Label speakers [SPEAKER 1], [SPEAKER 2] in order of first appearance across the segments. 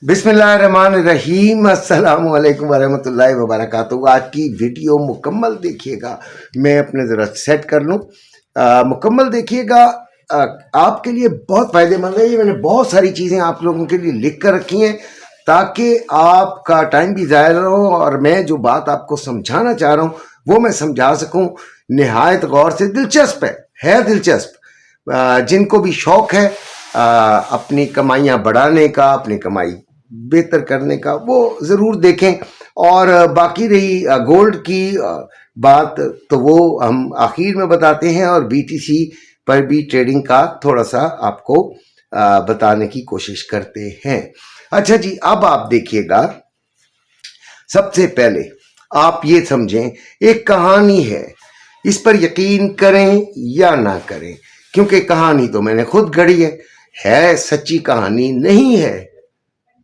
[SPEAKER 1] बिस्मिल्लाहिर्रहमानिर्रहीम, अस्सलामु अलैकुम वरहमतुल्लाहि वबरकातुहू। आज की वीडियो मुकम्मल देखिएगा। मैं अपने ज़रा सेट कर लूँ, मुकम्मल देखिएगा। आपके लिए बहुत फ़ायदेमंद है। ये मैंने बहुत सारी चीज़ें आप लोगों के लिए लिख कर रखी हैं ताकि आपका टाइम भी ज़ाया ना हो और मैं जो बात आपको समझाना चाह रहा हूँ वो मैं समझा सकूँ निहायत गौर से। दिलचस्प है दिलचस्प। जिनको भी शौक़ है अपनी कमाइयाँ बढ़ाने का, अपनी कमाई बेहतर करने का, वो ज़रूर देखें। और बाकी रही गोल्ड की बात तो वो हम आखिर में बताते हैं और बीटीसी पर भी ट्रेडिंग का थोड़ा सा आपको बताने की कोशिश करते हैं। अच्छा जी, अब आप देखिएगा। सबसे पहले आप ये समझें, एक कहानी है, इस पर यकीन करें या ना करें, क्योंकि कहानी तो मैंने खुद गढ़ी है सच्ची कहानी नहीं है।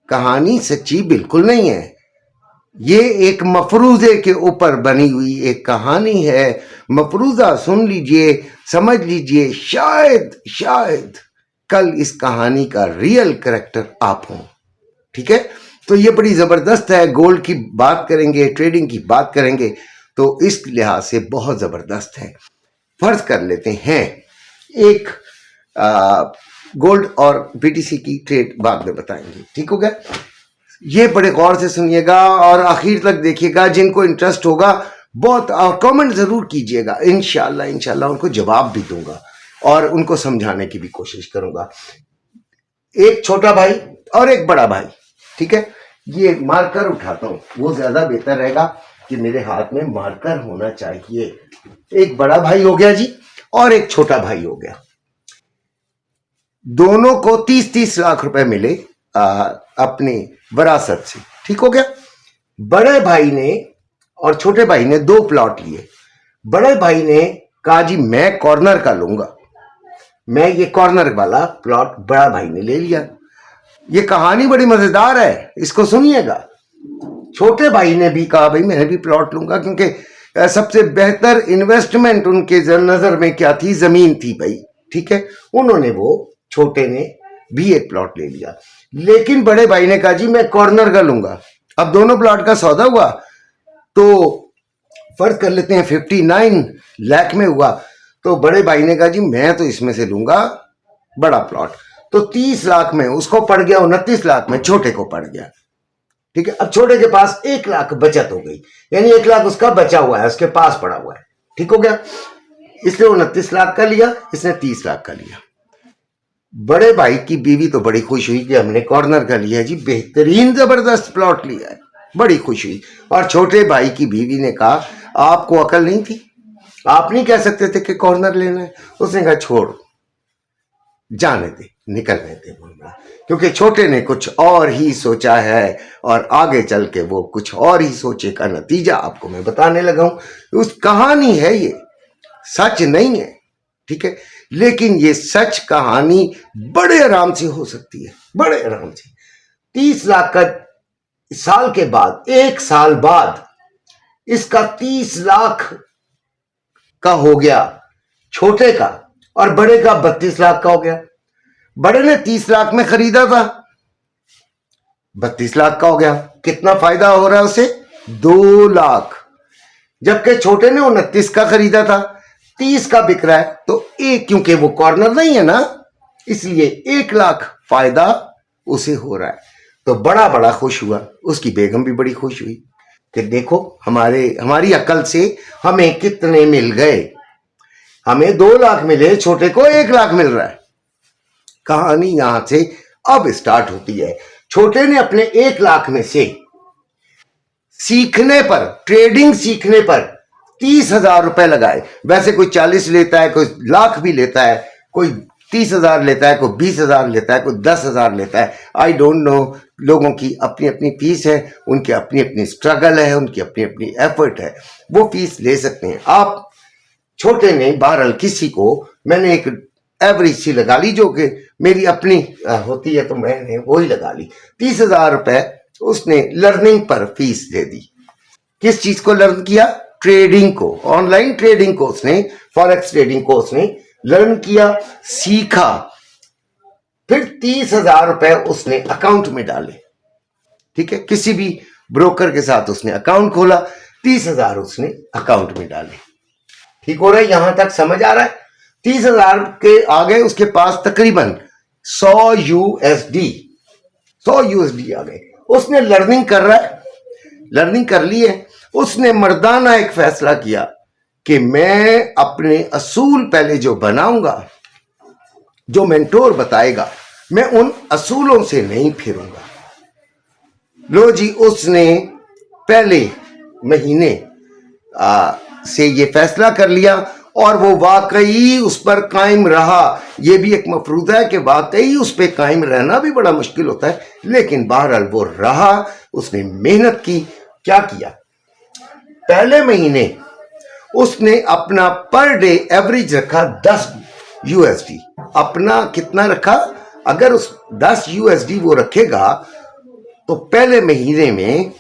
[SPEAKER 1] कहानी सच्ची बिल्कुल नहीं है। ये एक मफरूज़े के ऊपर बनी हुई एक कहानी है। मफरूज़ा सुन लीजिए, समझ लीजिए, शायद कल इस कहानी का रियल कैरेक्टर आप हों। ठीक है, तो ये बड़ी ज़बरदस्त है। गोल्ड की बात करेंगे, ट्रेडिंग की बात करेंगे, तो इस लिहाज से बहुत ज़बरदस्त है। फर्ज कर लेते हैं एक गोल्ड और बीटीसी की ट्रेड बाद में बताएंगे, ठीक हो गया। ये बड़े गौर से सुनिएगा और आखिर तक देखिएगा। जिनको इंटरेस्ट होगा बहुत, और कमेंट ज़रूर कीजिएगा। इंशाल्लाह उनको जवाब भी दूंगा और उनको समझाने की भी कोशिश करूंगा। एक छोटा भाई और एक बड़ा भाई, ठीक है। ये मार्कर उठाता हूँ, वो ज़्यादा बेहतर रहेगा कि मेरे हाथ में मार्कर होना चाहिए। एक बड़ा भाई हो गया जी और एक छोटा भाई हो गया। दोनों को 30-30 लाख रुपए मिले अपनी विरासत से, ठीक हो गया। बड़े भाई ने और छोटे भाई ने 2 प्लॉट लिए। बड़े भाई ने कहा जी मैं कॉर्नर का लूंगा, मैं ये कॉर्नर वाला प्लॉट बड़ा भाई ने ले लिया। ये कहानी बड़ी मजेदार है, इसको सुनिएगा। छोटे भाई ने भी कहा भाई मैं भी प्लॉट लूंगा, क्योंकि सबसे बेहतर इन्वेस्टमेंट उनके नजर में क्या थी, जमीन थी भाई, ठीक है। उन्होंने, वो छोटे ने भी एक प्लॉट ले लिया। लेकिन बड़े भाई ने कहा जी मैं कॉर्नर का लूंगा। अब दोनों प्लॉट का सौदा हुआ तो फर्ज कर लेते हैं 59 लाख में हुआ। तो बड़े भाई ने कहा जी मैं तो इसमें से लूंगा बड़ा प्लॉट। तो 30 लाख में उसको पड़ गया, 29 लाख में छोटे को पड़ गया, ठीक है। अब छोटे के पास 1 लाख बचत हो गई, यानी 1 लाख उसका बचा हुआ है, उसके पास पड़ा हुआ है, ठीक हो गया। इसने 29 लाख का लिया, इसने 30 लाख का लिया। बड़े भाई की बीवी तो बड़ी खुश हुई कि हमने कॉर्नर का लिया है जी, बेहतरीन जबरदस्त प्लॉट लिया है, बड़ी खुश हुई। और छोटे भाई की बीवी ने कहा आपको अकल नहीं थी, आप नहीं कह सकते थे कि कॉर्नर लेना है। उसने कहा छोड़, जाने दे, निकलने दे मामला, क्योंकि छोटे ने कुछ और ही सोचा है और आगे चल के वो कुछ और ही सोचे का नतीजा आपको मैं बताने लगा हूं। उस कहानी है, ये सच नहीं है, ठीक है। लेकिन ये सच कहानी बड़े आराम से हो सकती है, बड़े आराम से। 30 लाख का साल के बाद, 1 साल बाद इसका 30 लाख का हो गया छोटे का, और बड़े का 32 लाख का हो गया। बड़े ने 30 लाख में खरीदा था, 32 लाख का हो गया। कितना फायदा हो रहा है उसे? 2 लाख। जबकि छोटे ने 29 का खरीदा था, 30 का बिक रहा है। तो एक, क्योंकि वो कॉर्नर नहीं है ना, इसलिए 1 लाख फायदा उसे हो रहा है। तो बड़ा खुश हुआ, उसकी बेगम भी बड़ी खुश हुई कि देखो हमारी अकल से हमें कितने मिल गए। हमें 2 लाख मिले, छोटे को 1 लाख मिल रहा है। कहानी यहां से अब स्टार्ट होती है। छोटे ने अपने 1 लाख में से सीखने पर, ट्रेडिंग सीखने पर 30,000 रुपए लगाए। वैसे कोई 40 लेता है, कोई लाख भी लेता है, कोई 30,000 लेता है, कोई 20,000 लेता है, कोई 10,000 लेता है। आई डोंट नो, लोगों की अपनी अपनी फीस है, उनकी अपनी अपनी स्ट्रगल है, उनकी अपनी अपनी एफर्ट है, वो फीस ले सकते हैं। आप छोटे ने बहरहाल किसी को, मैंने एक एवरेज सी लगा ली जो कि मेरी अपनी होती है, तो मैंने वही लगा ली। 30,000 रुपए उसने लर्निंग पर फीस दे दी। किस चीज को लर्न किया? ट्रेडिंग को, ऑनलाइन ट्रेडिंग को उसने, फॉरेक्स ट्रेडिंग को उसने लर्न किया, सीखा। फिर 30,000 रुपए उसने अकाउंट में डाले। ठीक है, किसी भी ब्रोकर के साथ उसने अकाउंट खोला, 30,000 उसने अकाउंट में डाले। ठीक हो रहा है, यहां तक समझ आ रहा है? 30,000 के आ गए उसके पास तकरीबन 100 यूएसडी आ गए। उसने लर्निंग कर रहा है, लर्निंग कर ली है। उसने मर्दाना एक फैसला किया कि मैं अपने असूल पहले जो बनाऊंगा, जो मेंटोर बताएगा, मैं उन असूलों से नहीं फिरूंगा। लो जी, उसने पहले महीने से ये फैसला कर लिया और वो वाकई उस पर कायम रहा। ये भी एक मफरूजा है कि वाकई उस पर कायम रहना भी बड़ा मुश्किल होता है, लेकिन बहरहाल वो रहा, उसने मेहनत की। क्या किया? पहले महीने उसने अपना पर डे एवरेज रखा 10 यूएसडी। अपना कितना रखा? अगर उस 10 यूएसडी वो रखेगा तो पहले महीने में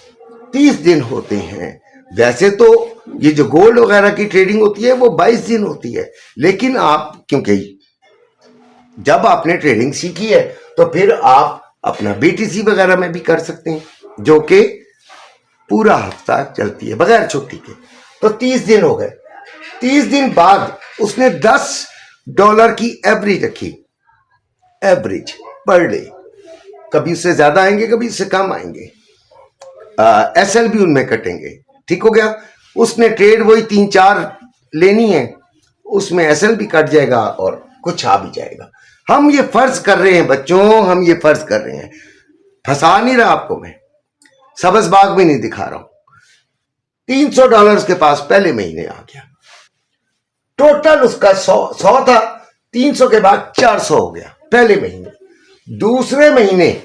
[SPEAKER 1] 30 दिन होते हैं। वैसे तो ये जो गोल्ड वगैरह की ट्रेडिंग होती है वो 22 दिन होती है, लेकिन आप, क्योंकि जब आपने ट्रेडिंग सीखी है तो फिर आप अपना बीटीसी वगैरह में भी कर सकते हैं, जो कि पूरा हफ्ता चलती है बगैर छुट्टी के। तो 30 दिन हो गए। 30 दिन बाद उसने $10 की एवरेज रखी, एवरेज पर डे। कभी उससे ज्यादा आएंगे, कभी उससे कम आएंगे, एसएल भी उनमें कटेंगे। ठीक हो गया? उसने ट्रेड वही 3-4 लेनी है, उसमें एसएल भी कट जाएगा और कुछ आ भी जाएगा। हम ये फर्ज कर रहे हैं बच्चों, हम ये फर्ज कर रहे हैं, फंसा नहीं रहा आपको मैं, सबस बाग भी नहीं दिखा रहा हूं। $300 के पास पहले महीने आ गया। टोटल उसका 100 था, 300 के बाद 400 हो गया पहले महीने। दूसरे महीने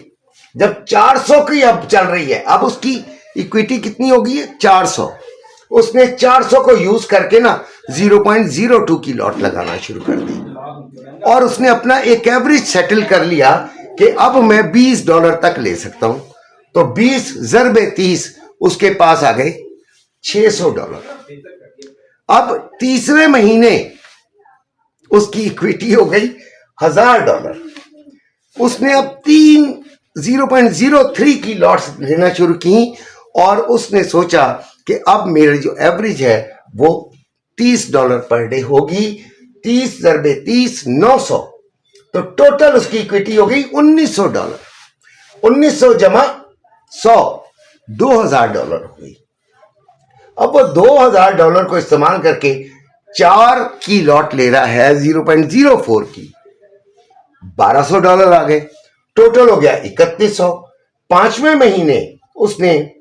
[SPEAKER 1] जब 400 की अब चल रही है, अब उसकी इक्विटी कितनी होगी? 400। उसने 400 को यूज करके ना 0.02 की लॉट लगाना शुरू कर दी और उसने अपना एक एवरेज सेटल कर लिया कि अब मैं $20 तक ले सकता हूं। तो 20 ज़रबे 30 उसके पास आ गए $600। अब तीसरे महीने उसकी इक्विटी हो गई $1,000। उसने अब 0.03 की लॉट्स लेना शुरू की और उसने सोचा कि अब मेरी जो एवरेज है वो $30 पर डे होगी। 30 ज़रबे 30 900, तो टोटल उसकी इक्विटी हो गई $1,900। 1900 जमा 100 $2,000 हो गई। अब वो $2,000 को इस्तेमाल करके 4 की लॉट ले रहा है 0.04 की, $1,200 आ गए। टोटल हो गया 3,100। पांचवें महीने उसने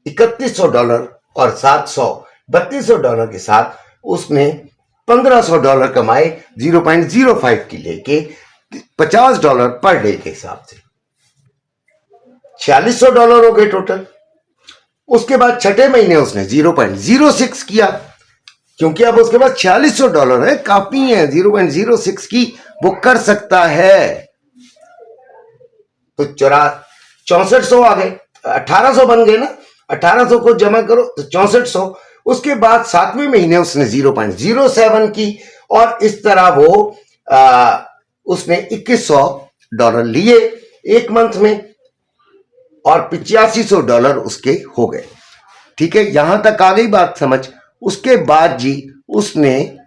[SPEAKER 1] $3,100 और $700 $3,200 के साथ उसने $1,500 कमाए 0.05 की लेके, $50 पर डे के हिसाब से $4,600 हो गए टोटल। उसके बाद छठे महीने उसने 0.06 किया, क्योंकि अब उसके पास $4,600 है, काफी है। 0.06 की वो कर सकता है, तो 6400 आ गए, 1800 बन गए ना। 1800 को जमा करो तो 6400। उसके बाद सातवें महीने उसने 0.07 की और इस तरह वो उसने $2,100 लिए एक मंथ में और $8,500 उसके हो गए। ठीक है, यहां तक आ गई बात समझ? उसके बाद जी उसने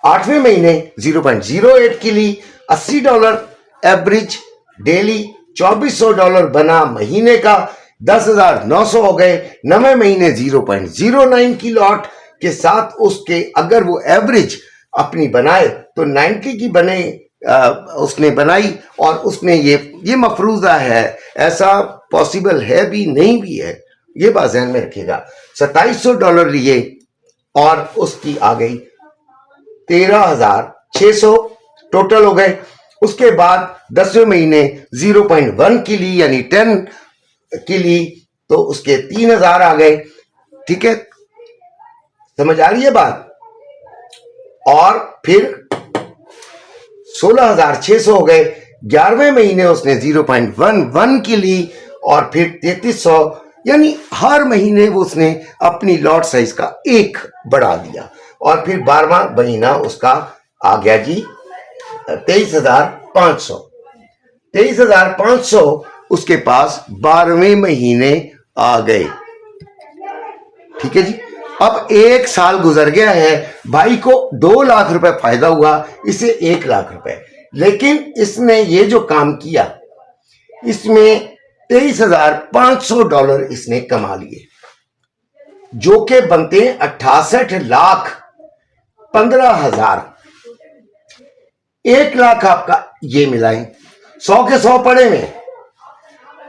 [SPEAKER 1] 8वें महीने 0.08 की ली, $80 एवरेज डेली, $2,400 बना महीने का, 10,900 हो गए। 9वें महीने 0.09 की लॉट के साथ उसके अगर वो एवरेज अपनी बनाए तो 90 की बने, उसने बनाई और उसने ये मफरूजा है, ऐसा पॉसिबल है भी नहीं भी है, ये बात ध्यान में रखिएगा। $2,700 लिए और उसकी आ गई 13,600 टोटल हो गए। उसके बाद 10वें महीने 0.1 की ली, यानी 10 की ली, तो उसके 3,000 आ गए। ठीक है, समझ आ रही है बात? और फिर 16,600 हो गए। 11वें महीने उसने 0.11 की ली और फिर 3,300, यानी हर महीने वो उसने अपनी लॉट साइज का 1 बढ़ा दिया और फिर 12वां महीना उसका आ गया जी 23,500। 23,500 उसके पास 12वें महीने आ गए। ठीक है जी। अब 1 साल गुजर गया है, भाई को 2 लाख रुपए फायदा हुआ, इसे 1 लाख रुपए, लेकिन इसने ये जो काम किया इसमें $23,500 इसने कमा लिए, जो के बनते 68,15,000। 1 लाख आपका ये मिलाएं, 100 के 100 पड़े में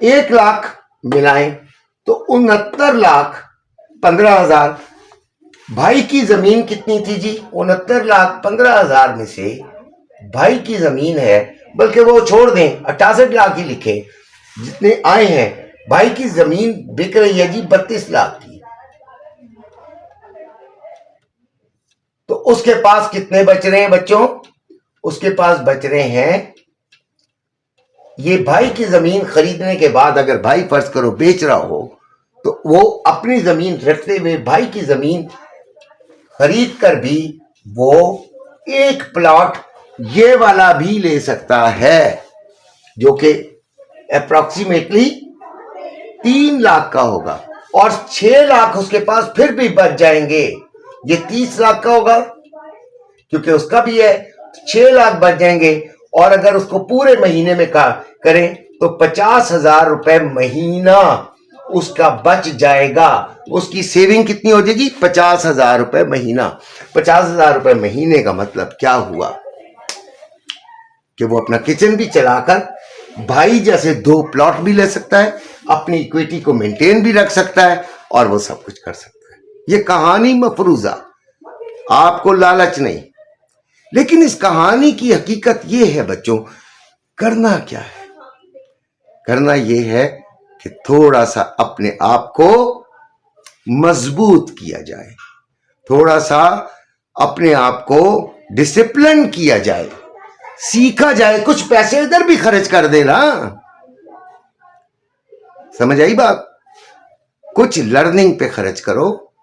[SPEAKER 1] 1 लाख मिलाएं तो 69,15,000। भाई की जमीन कितनी थी जी? 69,15,000 में से भाई की जमीन है, बल्कि वो छोड़ दें 68 लाख ही लिखे जितने आए हैं। भाई की जमीन बिक रही है जी 32 लाख की, तो उसके पास कितने बच रहे हैं बच्चों? उसके पास बच रहे हैं, ये भाई की जमीन खरीदने के बाद अगर भाई फर्ज करो बेच रहा हो तो वो अपनी जमीन रखते हुए भाई की जमीन खरीद कर भी वो एक प्लॉट ये वाला भी ले सकता है, जो कि अप्रोक्सीमेटली 3 लाख का होगा, और 6 लाख उसके पास फिर भी बच जाएंगे। ये 30 लाख का होगा क्योंकि उसका भी है, 6 लाख बच जाएंगे। और अगर उसको पूरे महीने में करें तो 50,000 रुपए महीना उसका बच जाएगा। उसकी सेविंग कितनी हो जाएगी? 50,000 रुपए महीना। 50,000 रुपए महीने का मतलब क्या हुआ कि वो अपना किचन भी चलाकर भाई जैसे 2 प्लॉट भी ले सकता है, अपनी इक्विटी को मेंटेन भी रख सकता है, और वो सब कुछ कर सकता है। ये कहानी मफरूजा, आपको लालच नहीं, लेकिन इस कहानी की हकीकत ये है बच्चों, करना क्या है? करना ये है कि थोड़ा सा अपने आप को मजबूत किया जाए, थोड़ा सा अपने आप को डिसिप्लिन किया जाए, सीखा जाए, कुछ पैसे इधर भी खर्च कर देना। समझ आई बात? कुछ लर्निंग पे खर्च करो,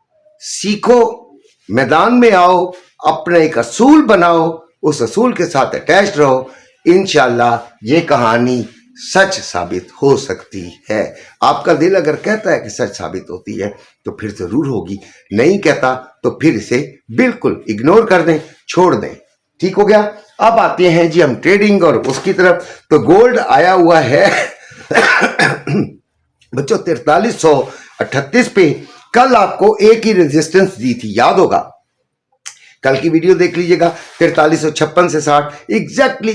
[SPEAKER 1] सीखो, मैदान में आओ, अपने एक असूल बनाओ, उस असूल के साथ अटैच रहो। इंशाल्लाह ये कहानी सच साबित हो सकती है। आपका दिल अगर कहता है कि सच साबित होती है तो फिर जरूर होगी, नहीं कहता तो फिर इसे बिल्कुल इग्नोर कर दें, छोड़ दें। ठीक हो गया। अब आते हैं जी हम ट्रेडिंग और उसकी तरफ। तो गोल्ड आया हुआ है बच्चों 4338 पे। कल आपको एक ही रेजिस्टेंस दी थी, याद होगा, कल की वीडियो देख लीजिएगा। 4356 से 60 एग्जैक्टली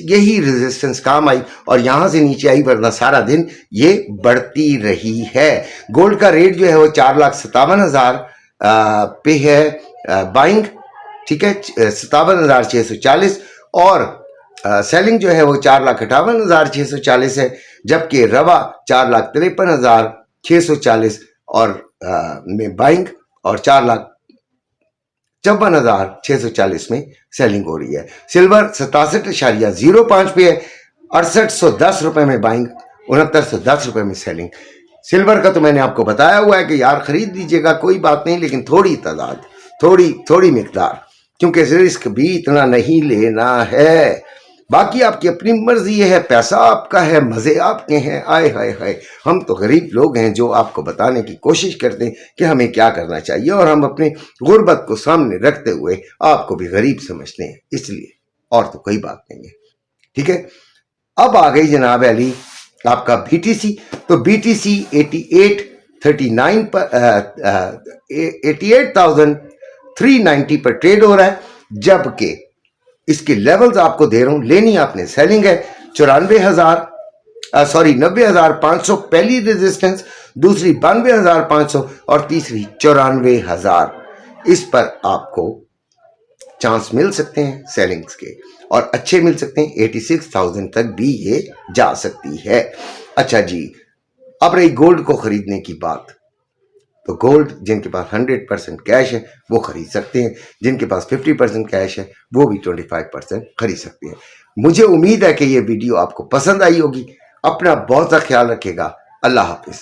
[SPEAKER 1] यही रेजिस्टेंस काम आई और यहां से नीचे आई, वरना सारा दिन ये बढ़ती रही है। गोल्ड का रेट जो है वो 4,57,000 पे है बाइंग, ठीक है, 57,640, और सेलिंग जो है वो 4,58,640 है, जबकि रवा 4,53,640 और में बाइंग और 4,54,640 में सेलिंग हो रही है। सिल्वर 67.05 पे है, 6810 रुपए में बाइंग, 6910 रुपए में सेलिंग। सिल्वर का तो मैंने आपको बताया हुआ है कि यार खरीद लीजिएगा, कोई बात नहीं, लेकिन थोड़ी तादाद, थोड़ी मिकदार, क्योंकि रिस्क भी इतना नहीं लेना है। बाकी आपकी अपनी मर्जी है, पैसा आपका है, मजे आपके हैं। आए हाय हाय, हम तो गरीब लोग हैं जो आपको बताने की कोशिश करते हैं कि हमें क्या करना चाहिए, और हम अपने गुर्बत को सामने रखते हुए आपको भी गरीब समझते हैं, इसलिए, और तो कोई बात नहीं है। ठीक है। अब आ गई जनाब अली आपका बीटीसी। तो बीटीसी 8839 पर 88,390 पर ट्रेड हो रहा है, जबकि इसके लेवल्स आपको दे रहा हूं, लेनी आपने सेलिंग है 90,500 पहली रेजिस्टेंस, दूसरी 92,500 और तीसरी 94,000। इस पर आपको चांस मिल सकते हैं सेलिंग्स के, और अच्छे मिल सकते हैं, 86,000 तक भी ये जा सकती है। अच्छा जी, अब रही गोल्ड को खरीदने की बात। तो गोल्ड जिनके पास 100% कैश है वो खरीद सकते हैं, जिनके पास 50% कैश है वो भी 25% खरीद सकते हैं। मुझे उम्मीद है कि ये वीडियो आपको पसंद आई होगी। अपना बहुत सा ख्याल रखिएगा। अल्लाह हाफिज।